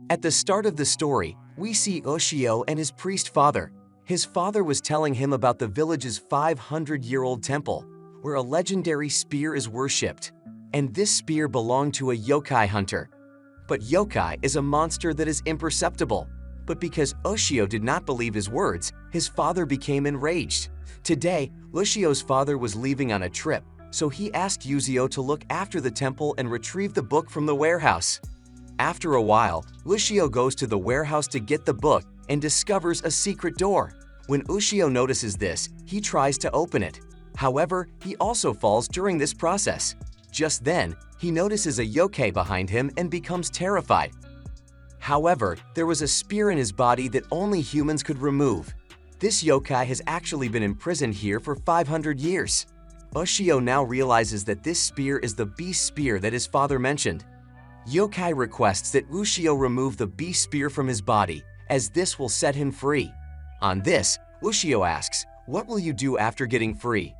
At the start of the story, we see Ushio and his priest father. His father was telling him about the village's 500-year-old temple, where a legendary spear is worshipped. And this spear belonged to a yokai hunter. But yokai is a monster that is imperceptible. But because Ushio did not believe his words, his father became enraged. Today, Ushio's father was leaving on a trip, so he asked Ushio to look after the temple and retrieve the book from the warehouse. After a while, Ushio goes to the warehouse to get the book and discovers a secret door. When Ushio notices this, he tries to open it. However, he also falls during this process. Just then, he notices a yokai behind him and becomes terrified. However, there was a spear in his body that only humans could remove. This yokai has actually been imprisoned here for 500 years. Ushio now realizes that this spear is the beast spear that his father mentioned. Yokai requests that Ushio remove the beast spear from his body, as this will set him free. On this, Ushio asks, "What will you do after getting free?"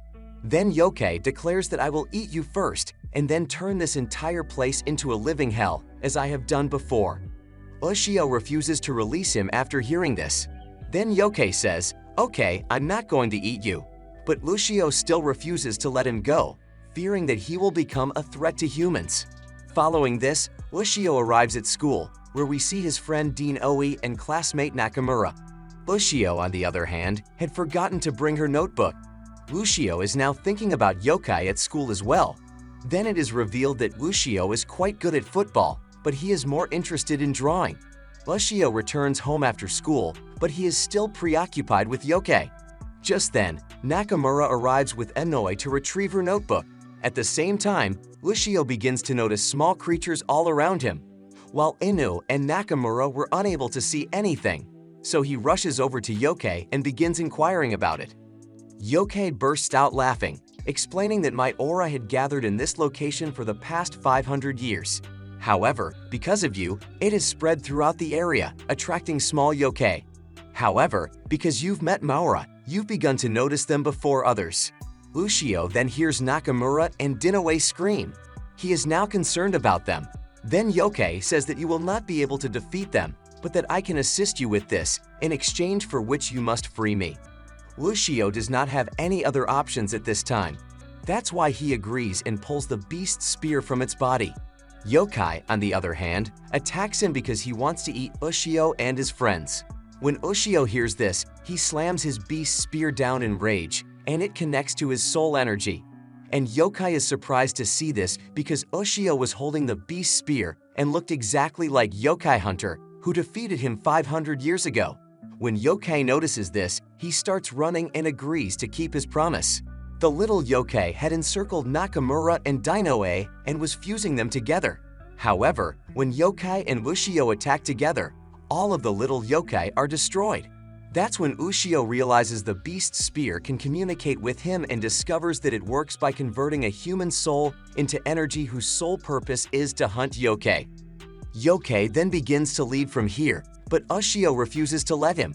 Then yokai declares that I will eat you first, and then turn this entire place into a living hell, as I have done before. Ushio refuses to release him after hearing this. Then yokai says, "Okay, I'm not going to eat you." But Ushio still refuses to let him go, fearing that he will become a threat to humans. Following this, Ushio arrives at school, where we see his friend Dean Oi and classmate Nakamura. Ushio, on the other hand, had forgotten to bring her notebook. Ushio is now thinking about yokai at school as well. Then it is revealed that Ushio is quite good at football, but he is more interested in drawing. Ushio returns home after school, but he is still preoccupied with yokai. Just then, Nakamura arrives with Enoi to retrieve her notebook. At the same time, Ushio begins to notice small creatures all around him, while Inu and Nakamura were unable to see anything. So he rushes over to yokai and begins inquiring about it. Yokai bursts out laughing, explaining that my aura had gathered in this location for the past 500 years. However, because of you, it has spread throughout the area, attracting small yokai. However, because you've met Maura, you've begun to notice them before others. Ushio then hears Nakamura and Dinoue scream. He is now concerned about them. Then yokai says that you will not be able to defeat them, but that I can assist you with this, in exchange for which you must free me. Ushio does not have any other options at this time. That's why he agrees and pulls the beast spear from its body. Yokai, on the other hand, attacks him because he wants to eat Ushio and his friends. When Ushio hears this, he slams his beast spear down in rage, and it connects to his soul energy. And yokai is surprised to see this because Ushio was holding the beast spear and looked exactly like Yokai Hunter, who defeated him 500 years ago. When yokai notices this, he starts running and agrees to keep his promise. The little yokai had encircled Nakamura and Dinoue and was fusing them together. However, when yokai and Ushio attack together, all of the little yokai are destroyed. That's when Ushio realizes the beast spear can communicate with him and discovers that it works by converting a human soul into energy whose sole purpose is to hunt yokai. Yokai then begins to leave from here, but Ushio refuses to let him.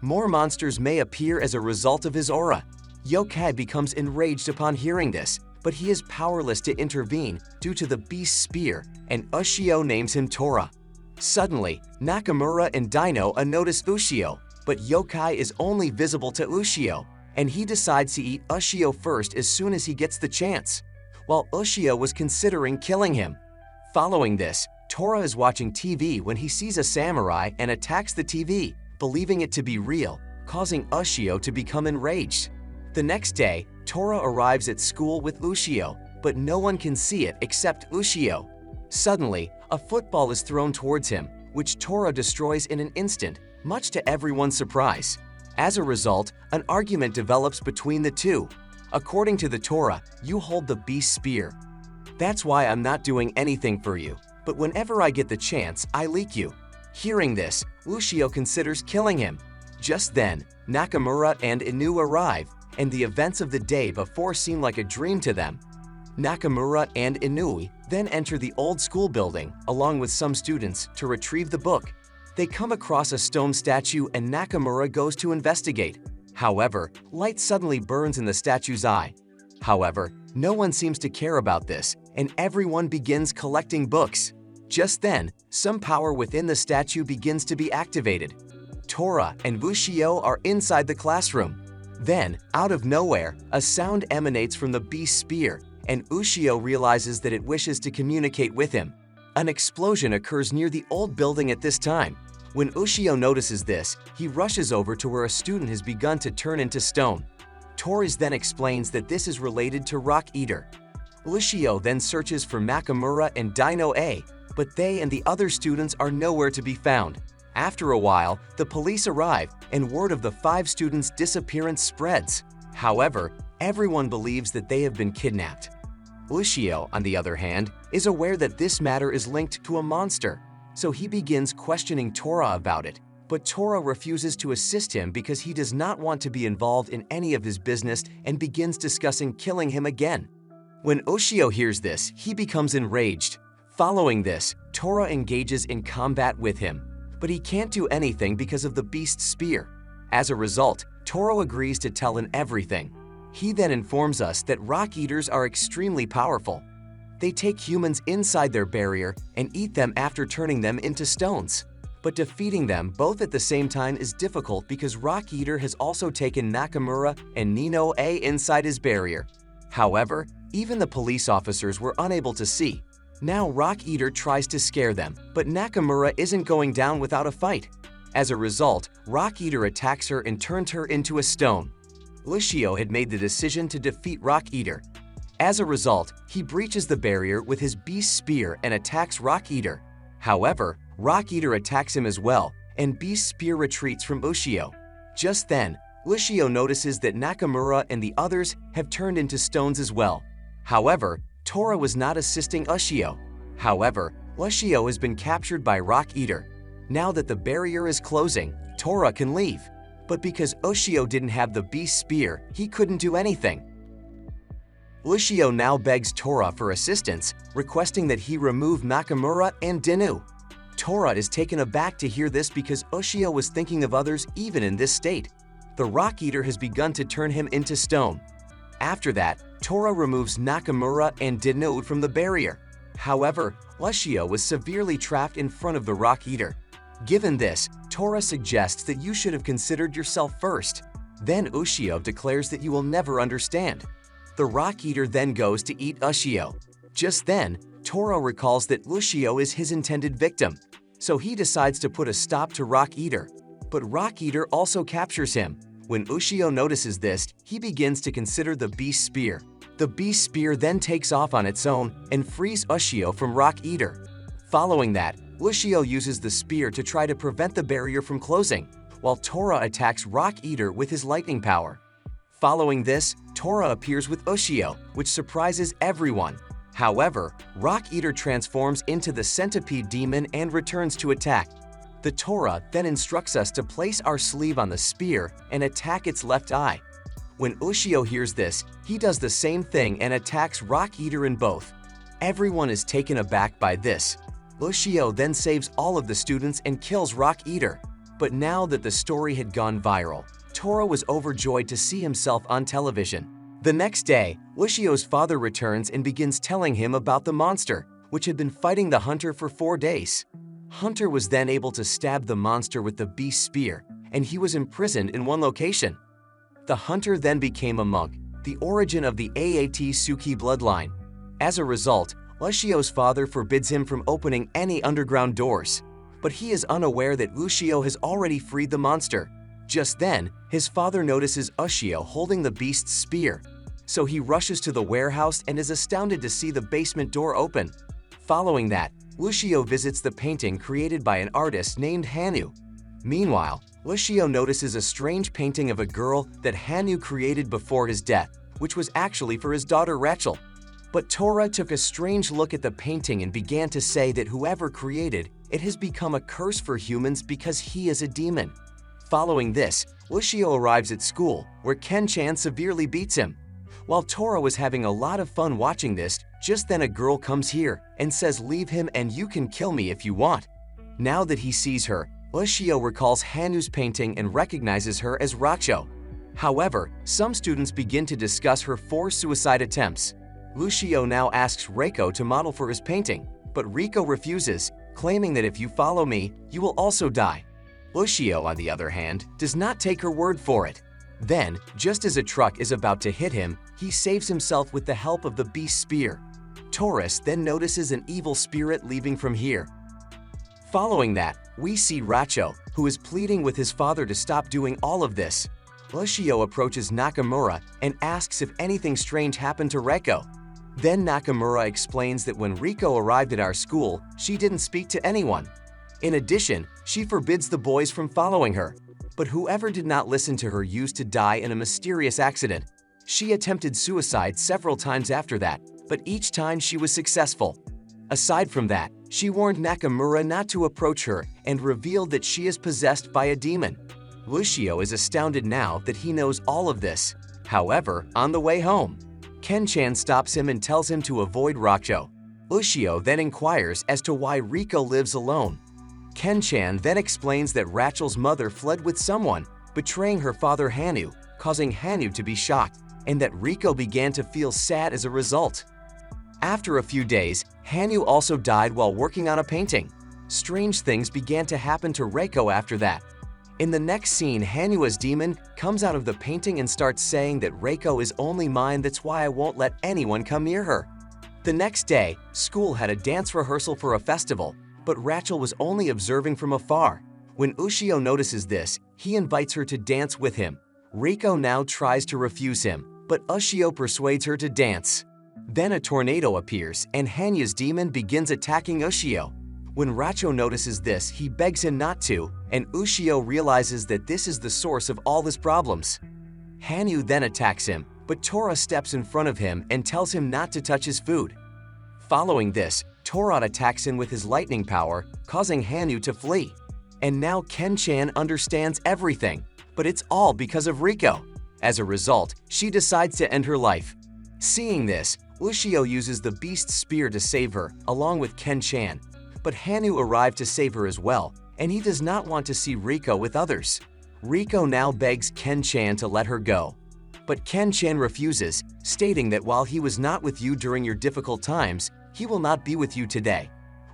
More monsters may appear as a result of his aura. Yokai becomes enraged upon hearing this, but he is powerless to intervene due to the beast spear, and Ushio names him Tora. Suddenly, Nakamura and Dino notice Ushio, but yokai is only visible to Ushio, and he decides to eat Ushio first as soon as he gets the chance, while Ushio was considering killing him. Following this, Tora is watching TV when he sees a samurai and attacks the TV, believing it to be real, causing Ushio to become enraged. The next day, Tora arrives at school with Ushio, but no one can see it except Ushio. Suddenly, a football is thrown towards him, which Tora destroys in an instant, much to everyone's surprise. As a result, an argument develops between the two. According to the Tora, you hold the beast spear. That's why I'm not doing anything for you, but whenever I get the chance, I leak you. Hearing this, Ushio considers killing him. Just then, Nakamura and Inu arrive, and the events of the day before seem like a dream to them. Nakamura and Inui then enter the old school building, along with some students, to retrieve the book. They come across a stone statue and Nakamura goes to investigate. However, light suddenly burns in the statue's eye. However, no one seems to care about this, and everyone begins collecting books. Just then, some power within the statue begins to be activated. Tora and Ushio are inside the classroom. Then, out of nowhere, a sound emanates from the beast's spear, and Ushio realizes that it wishes to communicate with him. An explosion occurs near the old building at this time. When Ushio notices this, he rushes over to where a student has begun to turn into stone. Tora then explains that this is related to Rock Eater. Ushio then searches for Nakamura and Dino A, but they and the other students are nowhere to be found. After a while, the police arrive and word of the 5 students' disappearance spreads. However, everyone believes that they have been kidnapped. Ushio, on the other hand, is aware that this matter is linked to a monster, so he begins questioning Tora about it. But Tora refuses to assist him because he does not want to be involved in any of his business and begins discussing killing him again. When Ushio hears this, he becomes enraged. Following this, Tora engages in combat with him, but he can't do anything because of the beast's spear. As a result, Tora agrees to tell him everything. He then informs us that rock eaters are extremely powerful. They take humans inside their barrier and eat them after turning them into stones. But defeating them both at the same time is difficult because Rock Eater has also taken Nakamura and Nino A inside his barrier. However, even the police officers were unable to see. Now Rock Eater tries to scare them, but Nakamura isn't going down without a fight. As a result, Rock Eater attacks her and turns her into a stone. Ushio had made the decision to defeat Rock Eater. As a result, he breaches the barrier with his beast spear and attacks Rock Eater. However, Rock Eater attacks him as well, and Beast Spear retreats from Ushio. Just then, Ushio notices that Nakamura and the others have turned into stones as well. However, Tora was not assisting Ushio. However, Ushio has been captured by Rock Eater. Now that the barrier is closing, Tora can leave. But because Ushio didn't have the Beast Spear, he couldn't do anything. Ushio now begs Tora for assistance, requesting that he remove Nakamura and Dinu. Tora is taken aback to hear this because Ushio was thinking of others even in this state. The Rock Eater has begun to turn him into stone. After that, Tora removes Nakamura and Dinu from the barrier. However, Ushio was severely trapped in front of the Rock Eater. Given this, Tora suggests that you should have considered yourself first. Then Ushio declares that you will never understand. The Rock Eater then goes to eat Ushio. Just then, Tora recalls that Ushio is his intended victim, so he decides to put a stop to Rock Eater. But Rock Eater also captures him. When Ushio notices this, he begins to consider the Beast Spear. The Beast Spear then takes off on its own and frees Ushio from Rock Eater. Following that, Ushio uses the spear to try to prevent the barrier from closing, while Tora attacks Rock Eater with his lightning power. Following this, Tora appears with Ushio, which surprises everyone. However, Rock Eater transforms into the centipede demon and returns to attack. The Tora then instructs us to place our sleeve on the spear and attack its left eye. When Ushio hears this, he does the same thing and attacks Rock Eater in both. Everyone is taken aback by this. Ushio then saves all of the students and kills Rock Eater. But now that the story had gone viral, Tora was overjoyed to see himself on television. The next day, Ushio's father returns and begins telling him about the monster, which had been fighting the hunter for 4 days. Hunter was then able to stab the monster with the beast spear, and he was imprisoned in one location. The hunter then became a monk, the origin of the Aotsuki bloodline. As a result, Ushio's father forbids him from opening any underground doors. But he is unaware that Ushio has already freed the monster. Just then, his father notices Ushio holding the beast's spear. So he rushes to the warehouse and is astounded to see the basement door open. Following that, Ushio visits the painting created by an artist named Hanu. Meanwhile, Ushio notices a strange painting of a girl that Hanu created before his death, which was actually for his daughter Rachel. But Tora took a strange look at the painting and began to say that whoever created it has become a curse for humans because he is a demon. Following this, Ushio arrives at school, where Ken-chan severely beats him. While Tora was having a lot of fun watching this, just then a girl comes here and says, "Leave him and you can kill me if you want." Now that he sees her, Ushio recalls Hanu's painting and recognizes her as Racho. However, some students begin to discuss her 4 suicide attempts. Ushio now asks Reiko to model for his painting, but Riko refuses, claiming that if you follow me, you will also die. Ushio, on the other hand, does not take her word for it. Then, just as a truck is about to hit him, he saves himself with the help of the beast spear. Taurus then notices an evil spirit leaving from here. Following that, we see Racho, who is pleading with his father to stop doing all of this. Ushio approaches Nakamura and asks if anything strange happened to Reiko. Then Nakamura explains that when Riko arrived at our school, she didn't speak to anyone. In addition, she forbids the boys from following her. But whoever did not listen to her used to die in a mysterious accident. She attempted suicide several times after that, but each time she was successful. Aside from that, she warned Nakamura not to approach her and revealed that she is possessed by a demon. Ushio is astounded now that he knows all of this. However, on the way home, Ken-chan stops him and tells him to avoid Racho. Ushio then inquires as to why Riko lives alone. Ken-chan then explains that Rachel's mother fled with someone, betraying her father Hanu, causing Hanu to be shocked, and that Riko began to feel sad as a result. After a few days, Hanu also died while working on a painting. Strange things began to happen to Reiko after that. In the next scene, Hanu as demon comes out of the painting and starts saying that Reiko is only mine, that's why I won't let anyone come near her. The next day, school had a dance rehearsal for a festival, but Rachel was only observing from afar. When Ushio notices this, he invites her to dance with him. Reiko now tries to refuse him, but Ushio persuades her to dance. Then a tornado appears and Hanu's demon begins attacking Ushio. When Racho notices this, he begs him not to, and Ushio realizes that this is the source of all his problems. Hanu then attacks him, but Tora steps in front of him and tells him not to touch his food. Following this, Tora attacks him with his lightning power, causing Hanu to flee. And now Ken-chan understands everything, but it's all because of Riko. As a result, she decides to end her life. Seeing this, Ushio uses the beast spear to save her, along with Ken-chan. But Hanu arrived to save her as well, and he does not want to see Riko with others. Riko now begs Ken-chan to let her go. But Ken-chan refuses, stating that while he was not with you during your difficult times, he will not be with you today.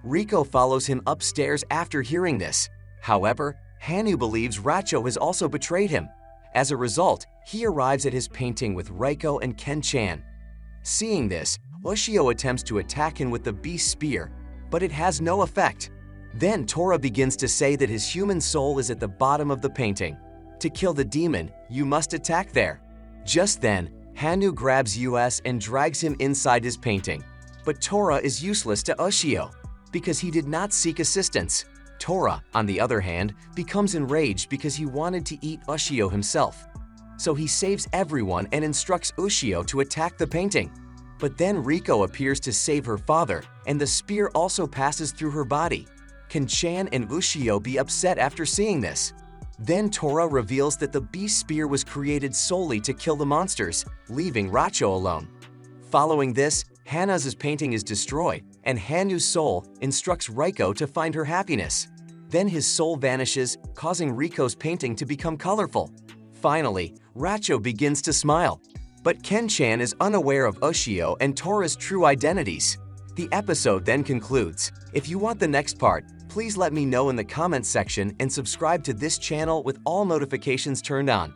Riko follows him upstairs after hearing this. However, Hanu believes Racho has also betrayed him. As a result, he arrives at his painting with Reiko and Ken-chan. Seeing this, Ushio attempts to attack him with the beast spear, but it has no effect. Then Tora begins to say that his human soul is at the bottom of the painting. To kill the demon, you must attack there. Just then, Hanu grabs US and drags him inside his painting. But Tora is useless to Ushio, because he did not seek assistance. Tora, on the other hand, becomes enraged because he wanted to eat Ushio himself. So he saves everyone and instructs Ushio to attack the painting. But then Riko appears to save her father, and the spear also passes through her body. Can Chan and Ushio be upset after seeing this? Then Tora reveals that the beast spear was created solely to kill the monsters, leaving Racho alone. Following this, Hana's painting is destroyed, and Hanu's soul instructs Reiko to find her happiness. Then his soul vanishes, causing Riko's painting to become colorful. Finally, Racho begins to smile. But Ken-chan is unaware of Ushio and Tora's true identities. The episode then concludes. If you want the next part, please let me know in the comments section and subscribe to this channel with all notifications turned on.